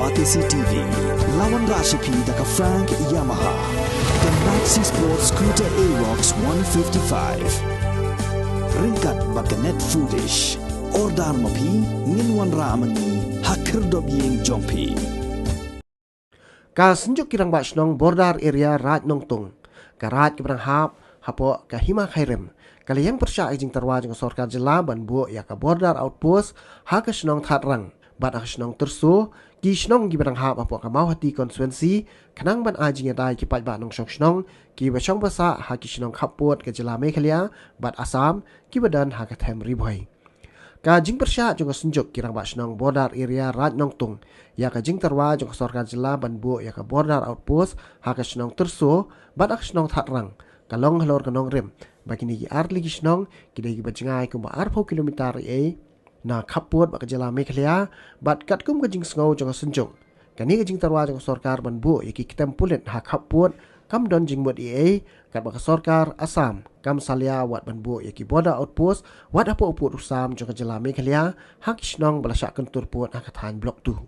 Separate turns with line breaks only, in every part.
Batisi TV, lawan Rashipi daka Frank Yamaha, dan Maxi Sports Scooter Aerox 155. Ringkat baka net foodish, ordar mapi, nginwan ramani, hakir dobyeng jompi.
Ka senjuk kirang bak senong bordar area Raj Nongtung, ka Raj kibrang hap, hapo ka Hima Khairem. Kali yang persya ijing terwa jeng sorkar jela ban bu ya ka bordar outpost ha ka senong that rang. Bat ha senong tersu, ki senong kibrang hap hapo ka mau hati konsuensi, kanang ban ajing ya dai ki pat ba nong senong, ki bachong basa ha ki senong khaput ka jela Meghalaya, bat Assam, ki badan ha ka them riboy. Ka jing persya jong senjuk kirang bak senong bordar area Raj Nongtung ya ka jing terwa jong sorkar jela ban bu ya ka bordar outpost ha ka senong tersu bat ak senong that rang kalong halor kanong rim bakini ki arli ki senong kidai ki bajengai ku ba 4 kilometer na khaput ba ka jela Meghalaya bat kat kum ka jing sngo jong senjuk kani ka jing terwa jong sorkar ban bu ya ki kitempulet ha khaput kam don jing buat kat ba ka sorkar Assam kam salia wat ban bu ya ki border outpost wat apo uput usam jong ka jela Meghalaya hak senong balasak kentur put ha ka than blok tu.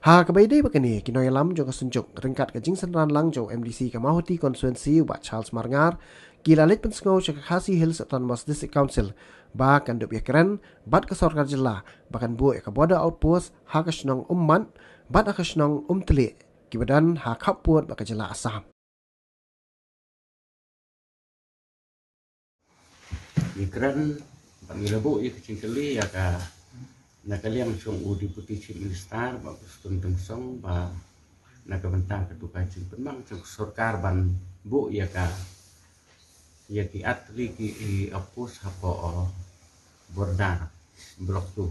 Ha kabaidai bakani kinoy lam jong senjuk ringkat ka jing senran lang jong MDC ka mahuti konsuensi ba Charles Marngar kilalit pensngo ka Khasi Hills Autonomous District Council ba kan dup ya keren bat ka sorkar jela bakan bu ya ka border outpost ha ka senong umman bat ka senong teli ki badan ha khaput ba ka jela Assam.
Ikran pangilabu ya kecing kali ya ka nakaliang song udi putih chief minister ba kustun tengsong ba nakabentang ketuka cing penmang cing sorkar ban bu ya ka ya ki atli ki apus hapo bordar blok tu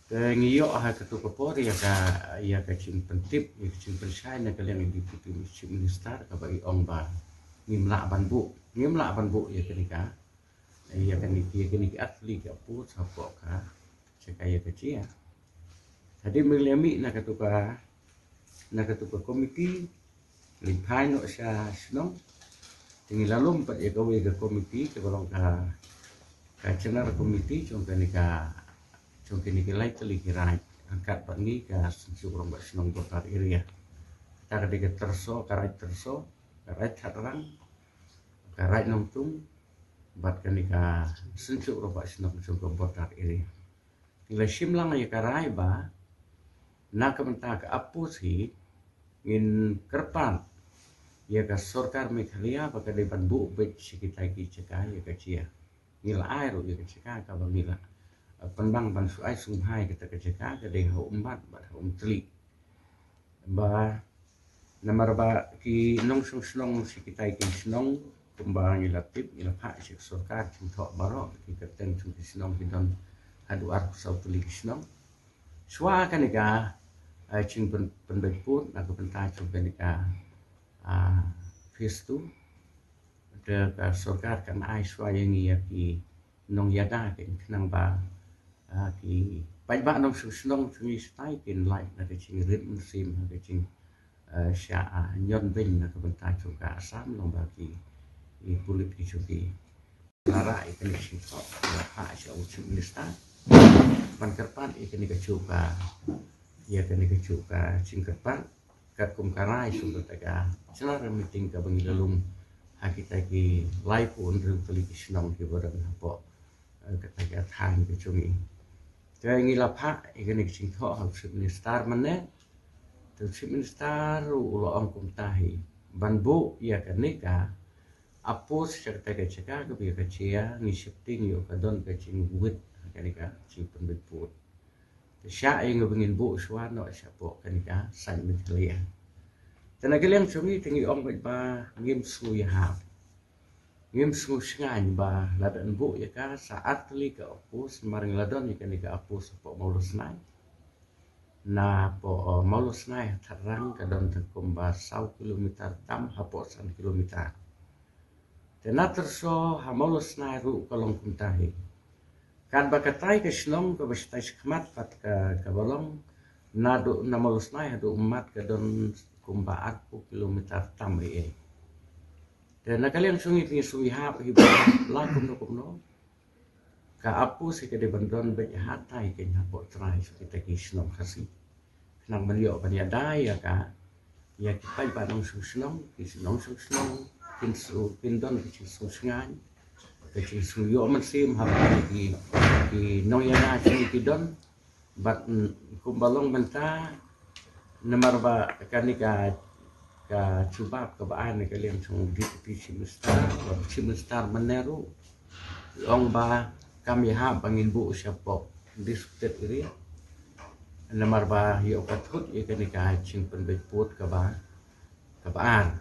ke ngiyo ha ketuka por ya ka cing pentip ya cing persai nakaliang di putih chief minister ka bagi ong ba ngimla ban bu ya kenika ya kini atli ke apus hapo ka sekaya kecil tadi melemi nak ketuka komiti limpai no sya senong tinggi lalu empat ya gawe ke komiti ke golong ka cenar komiti cong kini lai teli kirai angkat pangi ka sensu golong bak senong botar area kita ketika karai catrang karai nongtung bat kanika sensu golong bak senong cong botar area ila simlang ya karai ba nak mentah ke apusi ngin kerpan ya ka sorkar Meghalaya ba ka depan bu bet sekitar ki cekah ya ka cia ngila air ya ka cekah ka ba ngila penbang ban suai sunghai kita ka cekah ka deh umbat ba teli ba namar ba ki nong senong sekitar ki senong kumbang ngila tip ngila pak sik sorkar cintok barok ki keteng cung ki senong ki don adu arku sau teli ki senong swa kanika cing penbeput aku pentai cung kanika phase tu de ka sorkar kan ai swa yang ya ki nong yada ke nang ba ki pai ba nong senong chung stai kin lai na ke cing rit musim ke cing sya nyon bin na ka pentai cung ka Assam nong ba ki pulit ki chung ki lara ikan sing so ha sya ucap minister pankerpan ikan kecuka ya kan kecuka singkerpan kat kumkarai sumber taga selara meeting ka bangi lalung hakita ki live pun ru teli ki senong ki bodan hapo kataga than ki chungi te ngila pha ikan sing tho ha chief minister mane to chief minister ulo ong kum tahi banbu ya kanika apos sekta ceka ke bi kecia ni shifting yo kadon ke cing wit kanika cing penbeput sya yang ngabengin bu suano sya po kanika san Meghalaya tenaga yang cumi tingi ong ba ngim su ya hap ngim su sngan ba ladan bu ya ka saat li ka apus maring ladon ya kanika apus po maulus nai na po maulus nai tarang kadon tekum ba 1 kilometer tam hapo 1 kilometer tenater so hamolus nai ru kolong kuntahi kan bakatai ke senong ke bestai skmat pat ke bolong nadu namolus nai adu umat ke don kumba 4 kilometer tam dan nakaliang sungi tingi sungi hap hiba lakum no ka apu si ke de bandon be hatai ke hapo trai so kita ki senong khasi nang beliau pada dai ya ka ya kita ba nong senong ki senong kin su kin don ki su ngai ki su yo man sim ha ki nong ya na ki don bat kumbalong menta namar ba kanika ka cubab ka baan ka liang chung di simstar meneru ong ba kami ha bangin bu siapo diskut iri namar ba yo kathut ye kanika ching penbet put ka baan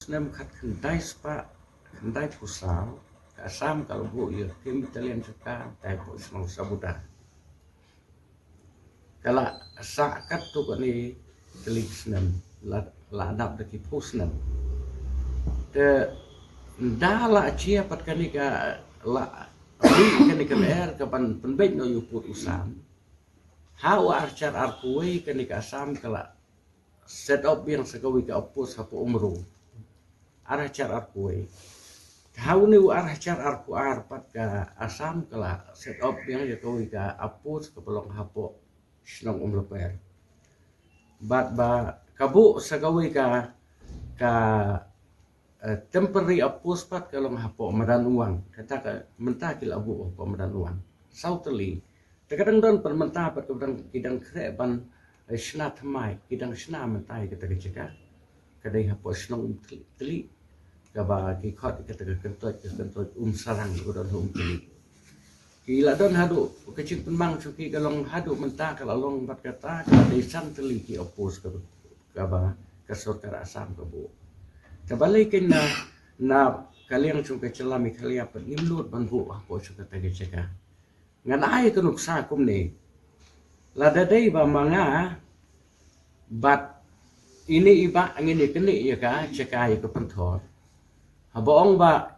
senam khat khandai spa khandai pusal ka asam kalau bu ye tim talian suka tai po senong sabuda kala sakat tu ko ni telik senam la dap de ki pusnam te ndala chia pat kanika la ri kanika er ka pan penbet no yu put usam how archar arkuwe kanika asam kala set up yang sakawi ka opus hapo umru archar arkuwe how ni archar arku arpat ka asam kala set up yang sakawi ka opus ka pelong hapo snong umru per bat ba kabu sakawi ka temporary opus pat kalong hapo madan uang kata ka mentakil abu hapo madan uang sauteli kadang don permenta pat kadang kidang kreban shna thamai kidang shna mentai kata keceka kadai hapo snong teli kaba ki khot kata kentoj sarang udon teli kila don hadu kecil penmang suki kalong hadu menta kalong pat kata kadai san teli ki opus kaba kasur kara asam kabu kabalikin na kaliang chung kecilami kalia pat nimlut banbu hapo suka tagi ceka ngan ay kunuk sa kumni ladadai ba mga bat ini iba ang ini kini ya ka ceka ay kapanthor haboong ba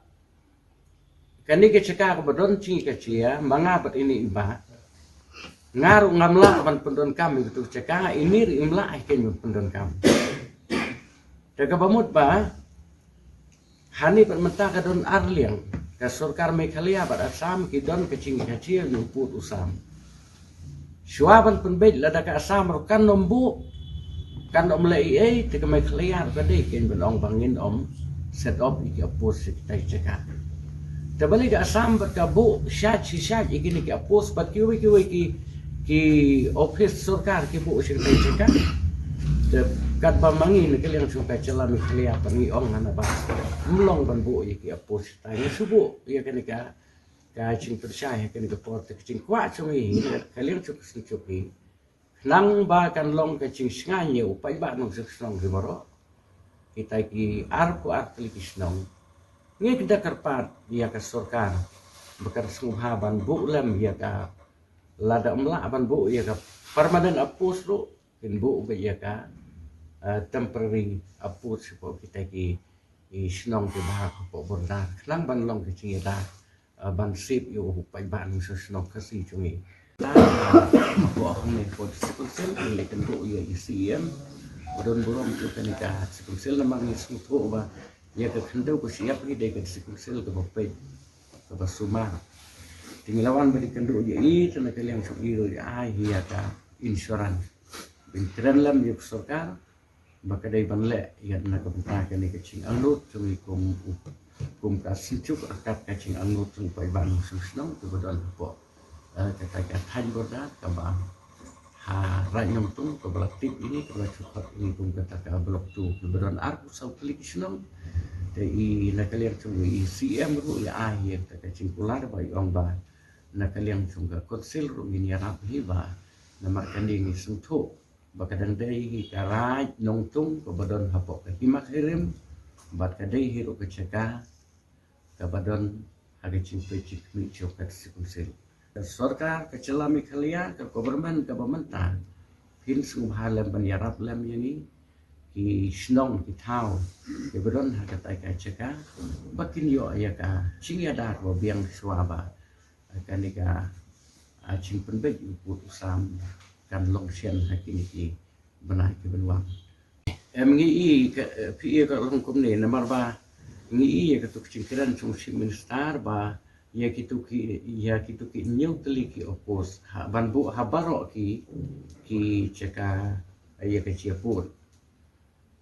kani ke ceka ko badon cing ke cia mga bat ini iba ngaru ngamla kapan pendon kami betul ceka ini imla ay kenyo pendon kami daga bamut ba hani pat menta kadon arliang ka surkar mekhalia bat asam kidon kecing kecil nyuput usam syuaban penbet lada ka asam rokan nombu kan om lei te ka mekhalia ka dei ken benong bangin om set up iki apos kita ceka tabali ka asam bat ka bu syat iki ni ka apos bat ki office surkar ki bu kita ceka kat bamangin kaliang suka celami kalian pangi ong hana ba mulong ban bu iki apos tanya subu ya kanika ka cing percaya kanika porte cing kwa cungi kaliang suka suki nang ba kan long ka cing nganye upai ba nong seksong gimoro kita ki arku artli kisnong ngi kita karpat ya ka surkar bakar sunghaban bu lam ya ka lada mla ban bu ya ka permanen apos ru kin bu ba ya ka temporary approach po kita ki isnong ke bahak po bordar lang ban long ke cingeda ban sip yo pai ban so snong kasi cungi la po hong ne po sel le kan do ya ICM bodon borom tu kanika sel namang isung to ba ya ke khando ko siap ni de ke sel ke bopai ke basuma tinglawan beri kando ya i tena kaliang sok iro ya ya ka insurance bintren lam yuk surkar baka day banle yan na kabenta ka ni kaching angut tumi kum ka sichuk akat kaching angut tumi paiban susnong tu bodon po kata ka than borda ka ba ha ranyong tung ka balak tip ini ka balak ini kum kata ka blok tu bodon arku sau klik snong te i na kaliang tumi CM ru ya ai ka kaching pular ba yong ba na kaliang tung ka konsil ru ni yarap hiba na markanding sungtho bakadang day karaj nongtung kabadon hapok himak hirim bat kadai hiro keceka kabadon hage cimpe cikmi cokat sikunsil sorkar kecelami khalia ke government ke pemerintah hin sung halam banyarap lam yani ki snong ki thau ke badon hage tai keceka bakin yo ayaka cingyada ro biang swaba kanika cing penbet uput usam kan long sian hakini ki benai ke benuang ngi pi ka long kom ne namar ba ngi ke tuk cingkiran chung si minister ba ya kitu ki new teli ki opos ban bu habaro ki ceka ya ke ciapur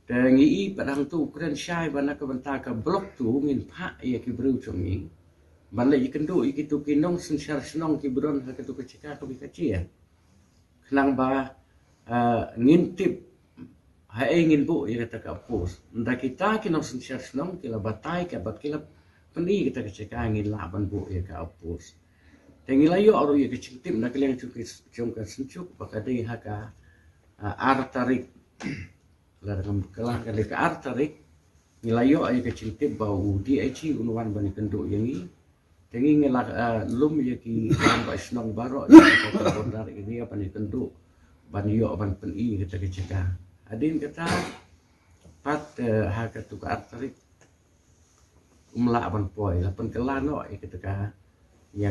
dan i padang tu kren syai bana ka banta ka blok tu ngin pha ya ki bru chongi ban le ikendu ikitu ki nong sensyar senong ki bron ha tu ka ceka ka bi ka cia khnang ba ngintip hai ingin bu ya kata ka opos nda kita ki nong sensyar senong ki la batai ka bat ki la peni kita keceka ngin la ban bu ya ka opos tengi layo aro ya kecintip nak yang cungka sencuk bakadai haka artarik larang kelah kali ke artarik ngilayo ay kecintip bau di aci unwan bani kenduk yang i tengi ngila lum ya ki ba snong baro ya ka bondar ini apa ni kenduk bani yo ban peni kita keceka adin kata pat haka tu artarik umla ban poi la pen kelano ya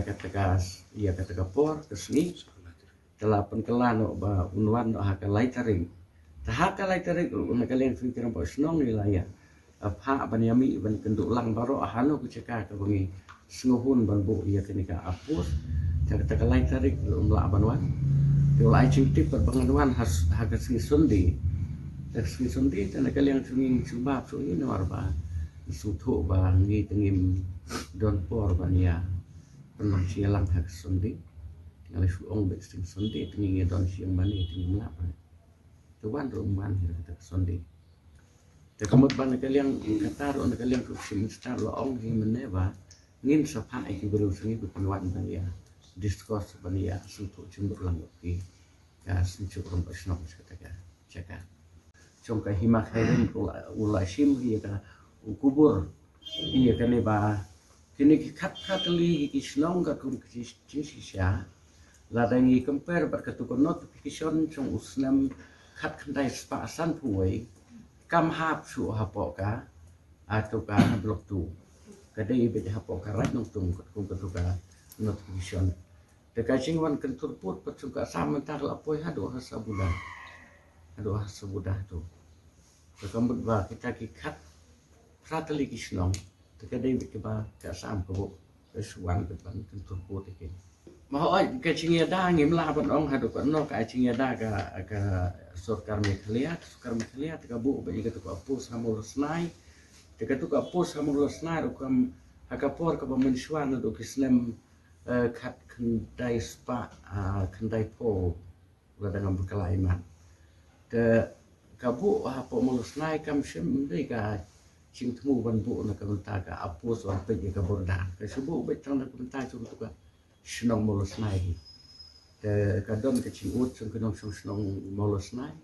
ketika ia kata por kesni telah penkelano ba unwan no haka laitering tahaka laitering una kalian fikiran pa snong ilaya apha banyami ban kenduk lang baro ahano ku ceka ka bengi sngohun ban bu ia kenika apus kata laitering umla ban wan tolai cintip perbangan has haka sundi tan kalian sungin subab so ini warba sutho ba ngi tengim don por bania pernah sialang hak sundi ngalih suong bek sing sundi tengi don siang mani tengi melap tuan rumah kita sundi te kamut ban kalian katar on kalian ku sim star lo ong hi meneva ngin sapa iki beru sungi penwan bania diskurs bania sutho cumur lang ki ka sincu rompa snok kata caka congka himak heren ula sim hi ka ukubur iya kene ba kini ki khat li ki snong ka kum ki sisya la dangi compare bar ka tu notification trong usnam khat khandai spa san puai kam hap su hapo ka atau ka blok tu kadai be hapo ka rat nong tung kum ka tu ka notification de ka chingwan kan turput pat su ka samantar la poi hado hasabudah tu kambut ba kita ki khat pratali ki snong kadai ke ba ka sam ko suan ke ban tentu ko te mau ai ke chingia da ngim la ban ong hadu ko no ka chingia da ka sorkar mekhliat ka bu ba iga to ko pus hamul snai te ka to ko pus hamul snai ro kam hakapor ka ba mensuan do kisnem khat khandai spa khandai po la dengan berkelaiman te kabu hapo mulus snai kam sim dei ka chim thmu ban bu na kamta ka apos wan pe ka borda ka subu be tang na kamta chu tu ka snong molus nai te ka don ka chi ut chung ka nong snong molus nai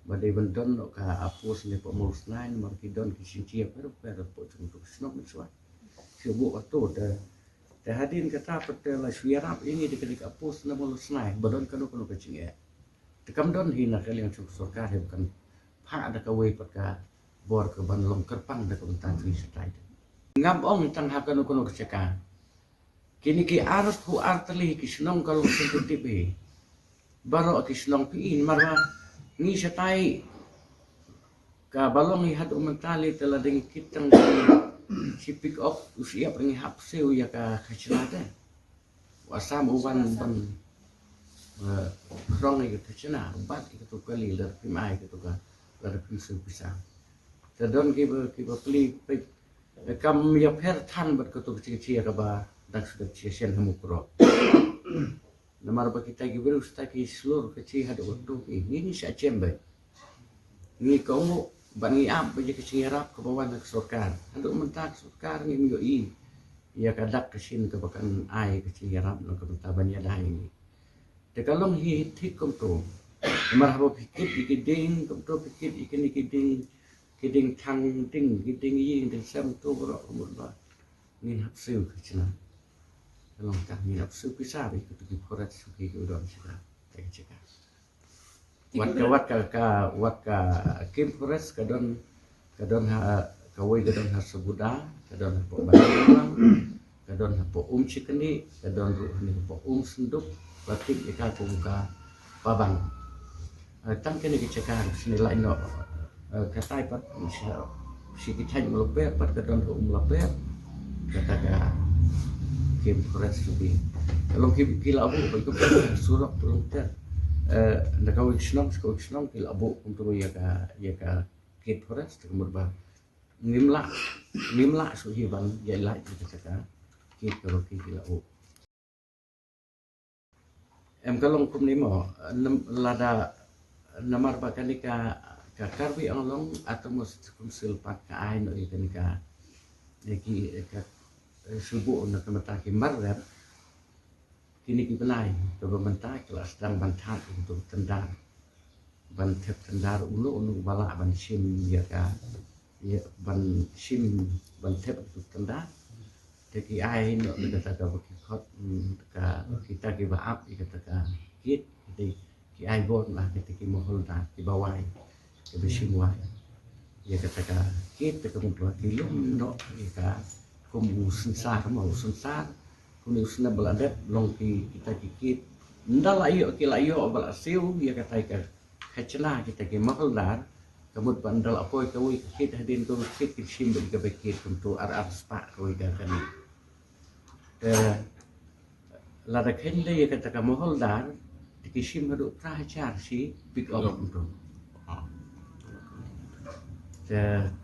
ba de ban don no ka apos ne po molus nai mar ki don ki sin chia per po chung tu snong so subu ka to te hadin ka ta pat la syarap ini de ka apos na molus nai ba don ka no ka chi e te kam don hi na ka liang chung sorkar he kan pha da ka we pat ka bor ke ban long kerpang da kun tan tri stai ngam ong tan ha kan kono keceka kini ki art hu artli ki snong kalau seperti be baro ki snong pi in marwa ni stai ka balong hi hadu mentali tela ding kitang si pick up usia pringi hap seu ya ka kacilate wasam uwan ban krong ni kecena bat itu kali ler primai itu ka ler pisu pisang dan kita beli kam ya per tan ber ketuk cia ka ba dak sudah cia hamukro namar ba kita giberu staki slur kecil hadu waktu ini sa cembe ni kamu bani am ba ke cirap ke bawah nak sorkar hadu mentak sorkar ni yo i ya kadak kesin ke bakan ai ke cirap nak taban ya dai ni te kalong hi tik kom to namar ba pikir ikiding kom to pikir ikiding kiding thang ting kiding yin den sam to bro mun ba ngin hap siu kecina long ta ngin hap siu pisa bi kutu ki forat su ki udon sila te ceka wat ka kim forest kadon ha kawai kadon ha sebuda kadon po balang kadon po cikeni kadon ru ni po senduk batik ika ko ka babang tang kene ki ceka sini lain no katai pat si kita melopet pat kadon melopet kata ka game forest subi kalau kila abu bagi surat belum ter nak kau isnong kila abu untuk ya ka game forest kemudian nimla suhi ban ya lah itu cakap kalau kila abu kalau kum ni mo lada namar bakanika ka karbi ang long atau mus kum silpat ka ai no ikanika neki ka subuh nak mataki marrab kini ki benai to bentai kelas sedang bantat untuk tendar bantep tendar ulu bala ban sim ya ka ya ban sim bantep untuk tendar teki ai no kata ka baki khot ka kita ki baap kata ka kit ki ai bon lah teki mohol ta ki bawai ke besim wai ya kata ka kit ka mun ki lum no ka kumu sensar mau sensar kumu sena beladet long kita kikit ndala iyo kilayo bala siu ya kata ka kacena kita ke mahaldar kamut bandal apoi kawi kit hadin ko kit sim be bekit untuk ar spa ko ga kan lada kende ya kata ka mahaldar dikisim hadu prahachar si big up untuk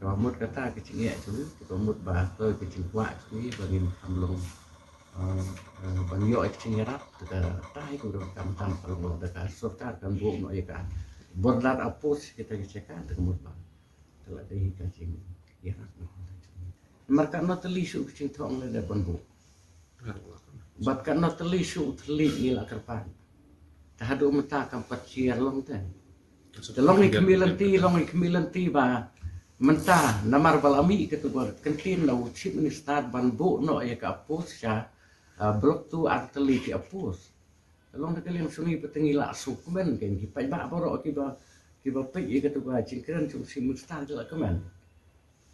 kamut kata kecil ya tu kamut bahasa kecil kuat tu bagi kamlong banyo kecil rap kita tai ko kam tam kalau dekat serta kan bu no ya kan bordar apus kita kecekan kamut bah telah deh kecil ya marka no telisu kecil thong le ban bu bat kan no telisu teli ila kerpan tahadu mata kam paciar long tan long ni kemilan ti ba mentah namar balami ketua kentin lau chief minister banbu no ya ka apus ya blok tu arteli ki apus long de kalian sungi petengila sukmen kan ki pai ba boro ki ba pe ya ketua cingkran chung chief minister jela kemen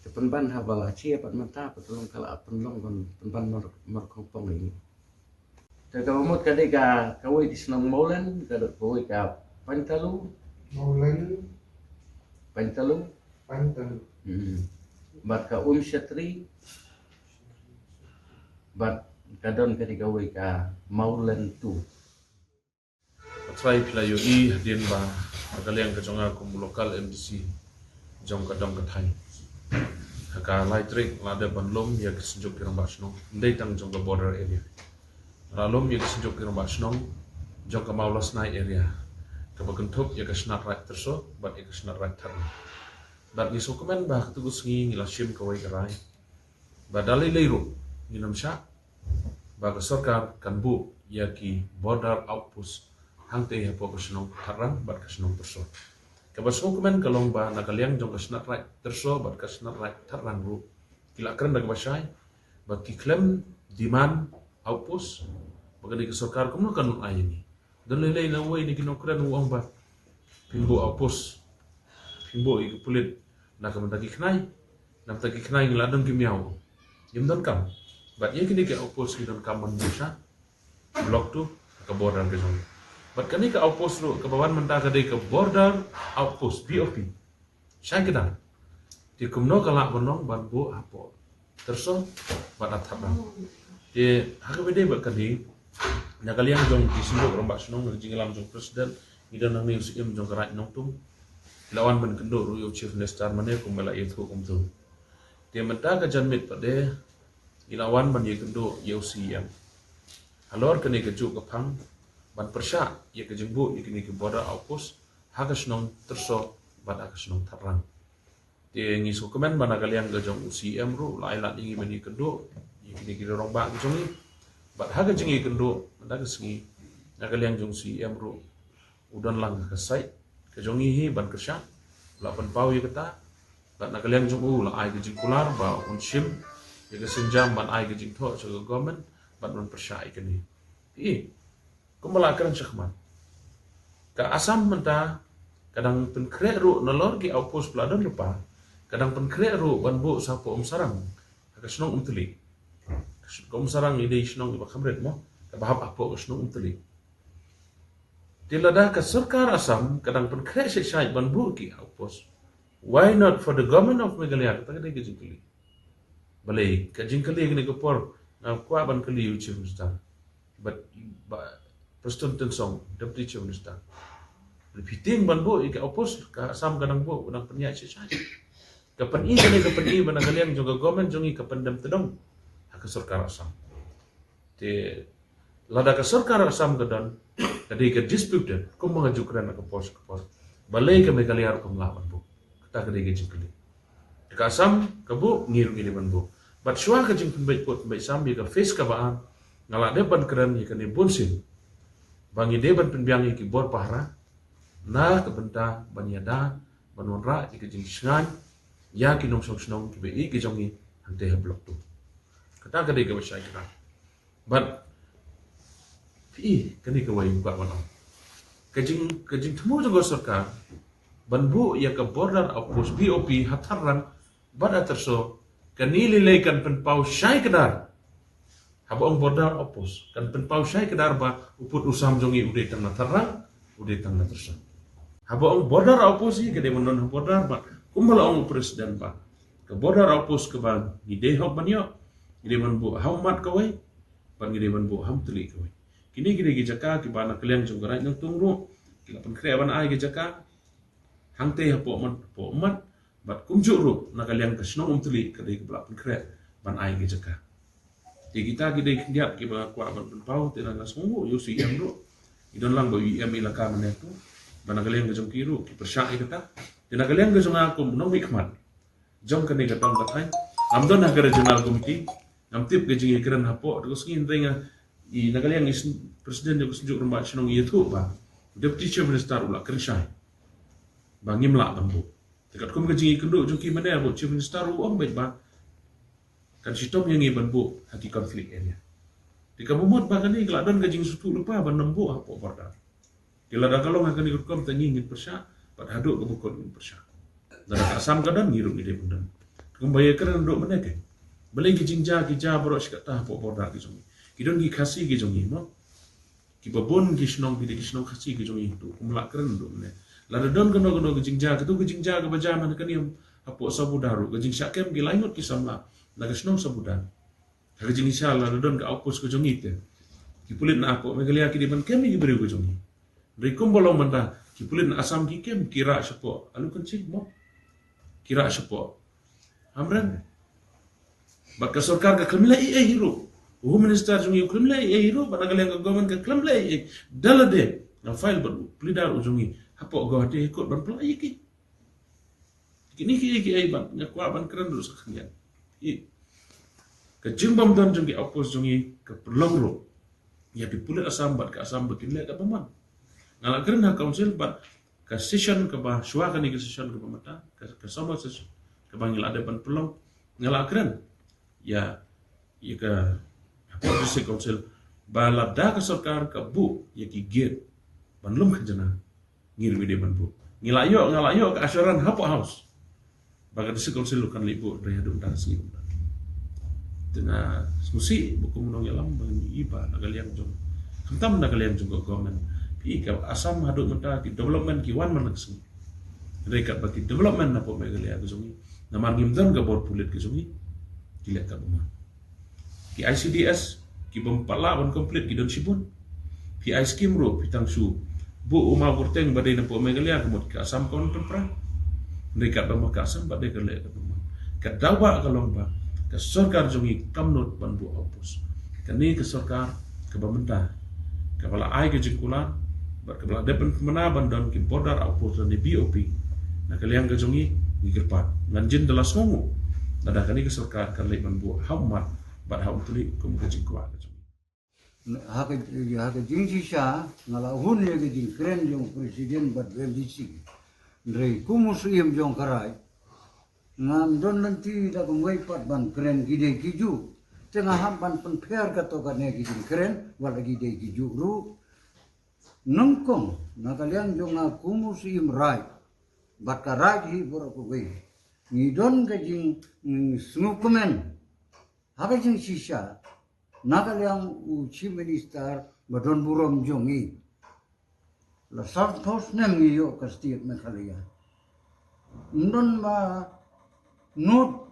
tepen ban habala chia pat mentah petolong kala penlong kon penban mar kompong ini te ka mot ka de ka kawai di senang molen ka kawai ka pantalu bat ka syatri bat kadon ka digawe ka maulen tu
patrai pila yo I din ba agaliang ka jonga kum lokal MDC jong ka dong ka thai ka laitrik lada banlom ya kesenjuk kirang basno ndai tang jong ka border area ralom ya kesenjuk kirang basno jong ka maulas nai area ka bagentup ya ka snat right terso bat ya ka snat right tar bat ni sokumen bah tu gusingi ngila shim kawai karai badali leiru ni namsha ba sarkar kanbu ya ki border outpost hangte ya po kasno tarang bat kasno terso ka basno kumen kalong ba nakaliang jong kasnat right terso bat kasnat right tarang ru kila kren dag basai bat ki klem demand outpost bagani ka sarkar kumno kanun ayini dalilay na way ni kinokren uang ba pimbo outpost pimbo ikupulit nak mentagi kenai ngeladang kimiau yimdon kam bat ye kini ke opos kidon kam manusia blok tu ke border ke zone bat kani ke opos ru ke bawan mentah ke ke border outpost BOP saya kedan di kumno kala bonong ban bu apo terso bat athabang di hakabede bat kadi nakaliang jong disinduk rombak sunong jinglam jong presiden idon nang ni usim jong karat nongtung lawan men kendo ru chief minister mane kumela itu kumtu dia menta ka janmit pade ilawan ban ye kendo UCM halor kene ke ju kapang ban persya ye ke jengbu ye kene ke border outpost hagasnong terso ban hagasnong tarang dia ngisu kemen ban agaliang ke jong UCM ru lailat ingi meni kendo ye kene ke rong ba jongi ban haga jengi kendo menda ke sengi agaliang jong UCM ru udan lang ke site kejongi hi ban kersya lapan pau ye kata bat nakaliang jong la ai gejing kular ba unshim ye ke senjam ban ai gejing tho so government bat non persai kini kumbala kan syakman ka asam menta kadang pen kre ru nolor ki outpost pladon lupa kadang pen kre ru ban bu sapo sarang ka snong umteli sarang ide snong ba khamret mo ka bahap apo snong umteli Tilada ka sarkar Assam kadang pen kre sai ban bu ki outpost why not for the government of Meghalaya kata kata jingkali balai ka jingkali ni ko por na kwa ban kali chief minister but Preston Tensong deputy chief minister repeating ban bo ika opos ka Assam kanang bo unang penya siya kapan i ban kalian juga government jongi kapan dam tedong hak sarkar Assam te lada ka sarkar Assam kadan kadi ka disputed ko mengajukan ke pos balai ka megaliar ko melawan bo kata kadi ke jingkali ka Assam ka bo ngiru ini ban bo but shwa ka jing pembai pot pembai Assam ka face ka baan ngala depan keren ya kani bonsin bangi deban penbiangi ki bor pahra na kebenta banyada banonra ki jing sngan ya ki nong snong ki be ki jongi hante blok tu kata kadi ka basai kira but pi kani ka wai ba bano kajing temu juga sarkar banbu ya ka border outpost BOP hataran bada terso kani lilaikan penpau syai kedar habang border outpost kan penpau syai kedar ba uput usam jongi ude tang terang ude tang tersa habang border outpost i kede menon border ba kumbala ong presiden ba ke border outpost ke ba ide hok banyo ide banbu haumat kawai ban ide banbu ham tuli kawai kini gide gijaka ki bana kalian jong garai nang tungru kila pen kreaban ai gijaka hangte hapo mat bat kumjuru na kalian kasnong tuli kade ke bla pen kre ban ai gijaka di kita gide kindiat ki ba kwa ban pau tena na sungu yusi yang ro idon lang ba UM ilaka menetu bana kalian gejong kiru ki persya kata tena kalian gejong aku nong hikmat jong kane gatang katai amdon na regional committee am tip gejing ikran hapo terus ngin renga i nagaliang is presiden jo kusunjuk rumah sinong itu ba deputy chief minister ula kershai bangim la tambu dekat kum gejing ikendu jo ki mana bo chief minister uang baik ba kan sitom yang iban bu hati konflik area di kamumot ba kani gladon gejing sutu lupa ban nembu hapo border kila da kalong akan ikut kom tangi ngin persya pat haduk ke bukon ngin persya dan Assam kadan ngiru ide pundan kumbaya keren nduk mana ke beli gejing ja borok sikata hapo border ki jongi kidon gi khasi gi jongi no ki babon gi snong khasi gi jongi tu kumla keren do ne la don gono gi jingja ke baja man kan yam apo sabudaru gi jing syakem gi lainut ki samla la gi snong sabudan ha gi jing inshallah la don ga opus gi jongi te ki pulit na apo megalia ki di ban kemi gi beri gi jongi rikum bolong manda ki pulit na Assam ki kem kira sepo alu kencik mo kira sepo amran bak sarkar ka kemila hero Home Minister jungi klemle hero bana kalian ke government ke klemle dalade na file ban plidar ujungi hapo go hati ikut ban play ki kini ki ai ban nyakwa ban keren dulu sakhian i ke jimbam dan jungi opos jungi ke pelongro ya dipulit Assam bat ke Assam bekin le ka paman ngala keren ha council bat ke session ke ba shwa kan ke session ke pamata ke sama session ke bangil ada ban pelong ngala keren ya ke Polisi Council balada ke sarkar ke bu ya ki gate banlum kajana ngir wide ban bu ngalayo ke asyaran hapo house baga disi Council kan libu dari adum dan sini tena musi buku menong yalam bang iba nagaliang jong hentam nagaliang jong government pi ka Assam hadu menta ki development ki wan manaksung rekat baki development na po megalia ke jongi na margim dan ga bor pulit ke jongi kilet ka buma ki ICDS ki bempala ban komplit ki don sibun ki ice cream ro pitang su bu uma borteng badai na po megalia kemot ka Assam kon tempra mereka ba ka Assam badai ka le ka dawa ka lomba ka sarkar jongi kamnot ban bu opus kani ka sarkar ka bamenta ka bala ai ke jingkulan bar ka bala depan mana ban don ki border opus ni BOP na kaliang ka jongi ngirpat nganjin dalas mongu nada kani ka sarkar ka le ban bu hamat bat hau tuli kum ka jingkuan
haka jingsisha ngala hun ye jing kren jong presiden bat LDC ndrei kumus iem jong karai ngam don nanti da gumwai pat ban kren gide kiju tengah hampan pen pher ka to kan ye jing kren wala gide kiju ru nongkong na kalian jong kumus iem rai bat karai hi borok we ngidon ka jing smukumen haka jingsisha nakal yang chief minister badon burom jongi la sartos nem yo kastit mekalia ndon ma not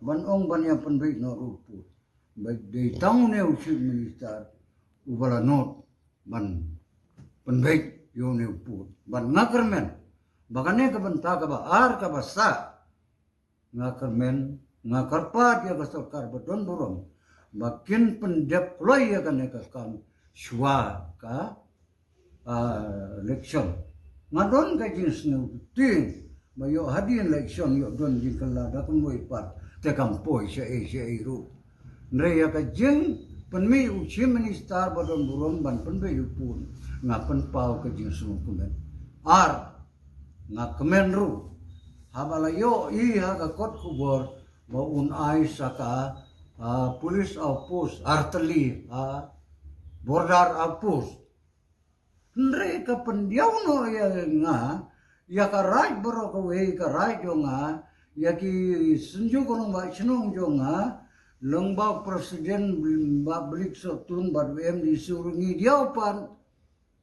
ban ong ban ya penbait no rupu baik di tang ne chief minister ubala not ban penbaik yo ne pu ban ngakermen bagane ka ban ta ka ba ar ka ba sa ngakermen ngakarpat ya ka sarkar badon burong makin pendep loy ya kan ka kam shwa ka election ngadon ka jins ne ting mayo hadi election yo don jin kala da kun moi pat te kam poi se ru nre ya ka jing penmi uchi minister badon burong ban penbe yupun ngapen pau ka jing sunu kumen ar ngakemen ru habala yo I ha ka kot kubor ba un ai saka police outpost artillery border outpost nre ka pendiaw no ya nga ya ka right bro ka we ka right yo nga ya ki sunju ko ba sinong yo nga lengba presiden ba blik so tun ba em di surungi dia pan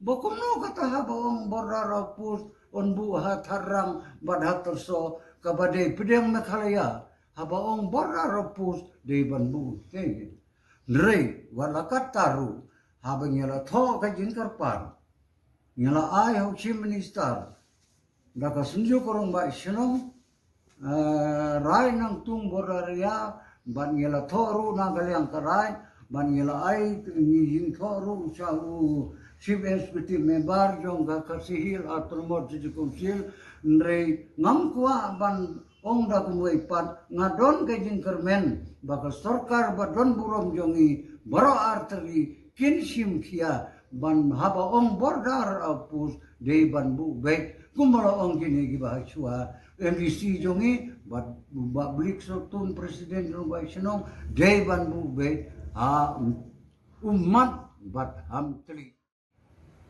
bokom no kata ha baong border outpost on bu ha tharang badhat so kabade pedang mekhalaya habaong border outpost de banbu te nrei wala kataru habang yala tho ka jingkar pan yala ai ho chief minister da ka sunju korong ba sinong rai nang tung border ya ban yala thoru na galyang karai ban yala ai ying thoru sa chief executive member jong ka kasihil atromot di council nrei ngam kwa ban ong da kumway pat ngadon ka jingkermen baka sarkar badon burom jongi baro arteri kinsim kia ban haba ong border outpost de ban bu baik kumala ong kini gibahasua MDC jongi bat blik sotun presiden jong bai senong de ban bu baik umat bat hamtri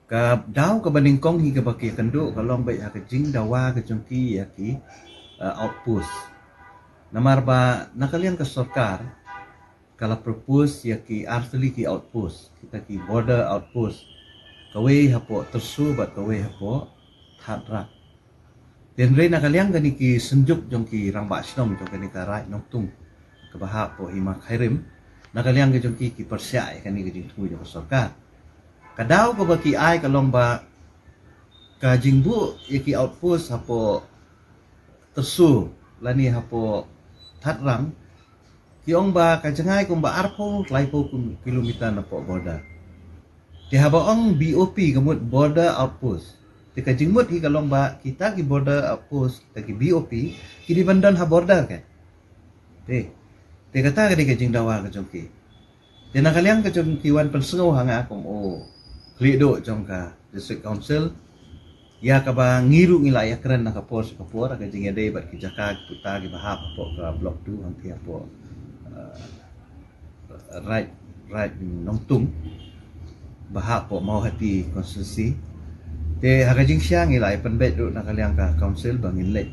ka daw ka baningkong hi ka baki kendo kalong bai ka jing dawa ka jongki yaki outpost namar ba nakalian ka sarkar kala propose yaki artillery ki outpost kita ki border outpost kawe hapo tersu bat kawe hapo thadra den re nakalian gani ki senjuk jongki rangba snom jong kani ka rai noktung ka baha po ima khairim nakalian ka jongki ki persya kani ka jing tu jong sarkar kadaw ka baki ai kalong ba ka jingbu yaki outpost hapo tersu lani hapo thatrang kiong ba kajangai kum ba arpo laipo kum kilometer na po border di habaong BOP kamut border outpost di kajingmut hi kalong ba kita ki border outpost ta ki BOP ki di bandan ha border ka te kata ka di kajing dawa ka jongki di nakaliang ka jongki wan pensengaw hanga akom klido jongka district council ya ka ba ngiru ngila ya keren na kapor ka jing ade bat ki jaka puta ki bahap po ka block 2 ang tia po right nongtung bahap po mau hati konstitusi te haka jing siang ngila ya penbet do nakaliang ka council bangin lek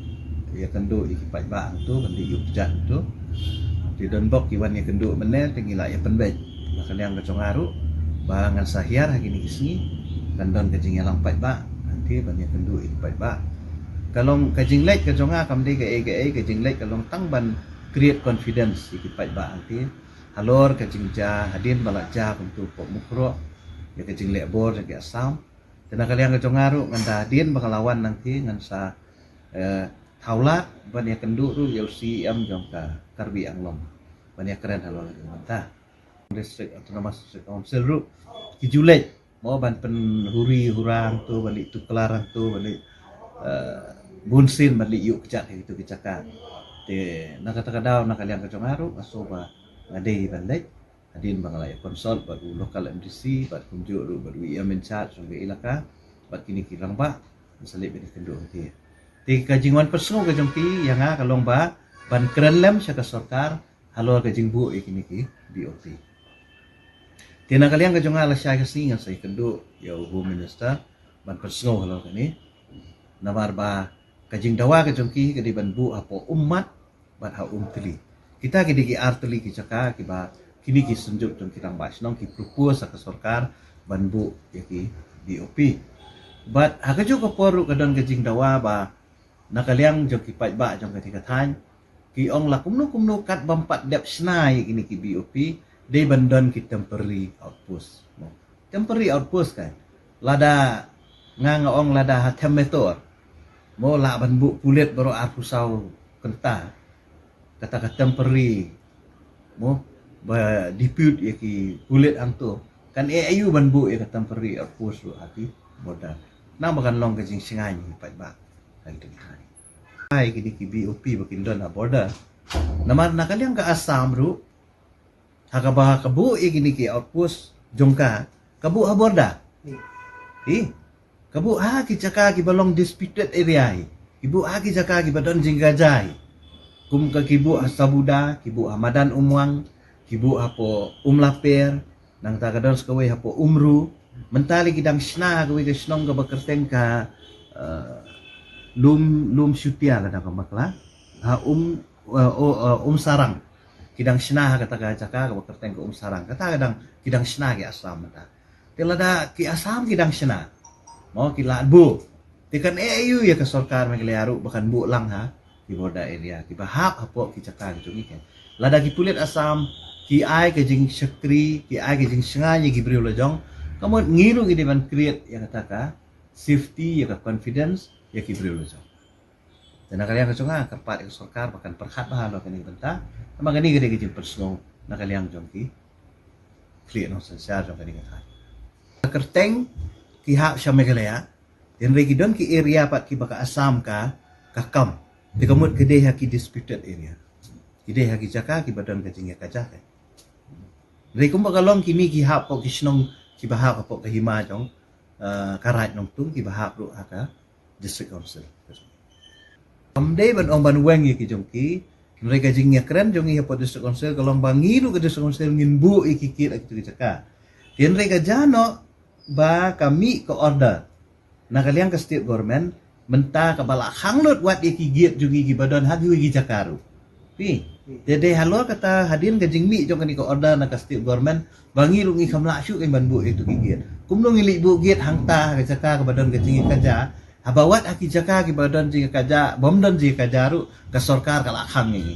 ya kendo ikipai ba ang tu kan di yuk jan tu di donbok ki wan ya kendo menel te ngila ya penbet nakaliang ka congaru bangan sahyar hagi ni kisni kandon ka jing yalang pai ba banyak kendu ipat ba kalong kajing lek ka jonga kam de ka jing lek kalong tang ban create confidence ipat ba anti halor kajing ja hadin balak ja untuk pok mukro ya kajing lek bor ya asam tena kalian ka jongaru nganda hadin bakalawan nanti ngan sa taulat banyak kendu ru yelsi am jongka karbi anglom banyak keren halor manta district autonomous council ru kijulek mau ban penhuri hurang tu balik tu kelarang tu balik bunsin balik yuk kecak itu kecakan te nak kata kadau nak kalian kecongaru asoba ngade balik hadin bangalaya konsol batu lokal MDC bat kunjuk ru batu ia mencat sungge ilaka bat kini kirang ba salib ini kendu ti te kajingwan perso ka jongki yang kalong ba ban keren lem saka sarkar halor kajing bu ikini ki BOP tina kalian kajong ala siya kasi nga sa ikandu yaw home minister ban persngo halo kani namar ba kajing dawa kajong ki kadiban bu apo umat ban ha tili kita kidi ki artili ki caka ki ba kini ki sunjuk jong kirang bas nong ki propose sa sarkar ban bu yaki BOP but ha kajong ko poru kadon kajing dawa ba nakaliang jong ki pai ba jong katikatan ki ong la kumno kat bampat dep snai kini ki BOP Dia bandon ki temporary outpost. Temporary outpost kan. Lada ngang lada hatem metor. Mo la banbu kulit baru arpusau kenta. Kata temporary. Mo dispute ya ki kulit angto. Kan AIU banbu ya temporary outpost lu hati border. Nang bakan long kajing singai ni pai ba. Kan hai. Hai kini ki BOP bakin don border. Namar nakaliang ka Assam ru. Hakabah kabu ya gini ki outpost jongka kabu ha border. Kabu ki caka ki balong disputed area. Ibu ki caka ki badon jinggajai. Kum ka kibu asabuda, kibu Hamadan umwang, kibu hapo umlaper, nang tagadon skawai hapo umru, mentali kidang sna kawai ke snong ka bakerteng ka lum syutia kada kamakla, sarang. Kidang sna kata ka caka ka bakerteng ka sarang. Kata kadang kidang sna ki Assam mata. Tilada ki Assam kidang sna. Mau ki bu. Tekan AU ya ke sorkar megaliaru bahkan bu lang ha. Di border area ki bahap hapo ki cakar ki kan lada ki pulit Assam ki ai ke jing sekri ki ai ke jing sengaja ki brio lojong kamu ngiru ki depan create yang kata safety ya ka confidence ya ki brio lojong dan kalian keconga kerpat ke sorkar bahkan perhat bahan lo kini benta emang ini gede ki personal na kalian jong ki create no sensar jong kini kata kerteng ki hak syamegalaya dan regi don ki area pat ki baka Assam ka kakam di kamut kedai haki disputed area. Kedai haki jaka ki badan kajing ya kajak. Dari kumpa kalong kimi ki hap pok kisnong ki bahap pok kahima jong karat nong tung ki bahap ru haka district council. Amdei ban ong ban weng ki jong ki mereka kajing ya keren jong ya pok district council kalong bangi ru ke district council ngin bu ikikit aki tu jaka. Tian mereka jano ba kami ke order. Nah kalian ke state government menta kabala hanglut wat iki giat jugi ki badon hagi wi jakaru pi dede halo kata hadin kajing mi jong kani ko order na state government bangi lungi kamla syu kan banbu itu ki giat kumno ngili bu giat hangta ka jaka ka badon kajing kaja habawat aki jaka ki badon jing kaja bomdon jing kajaru ka sorkar kala kham ni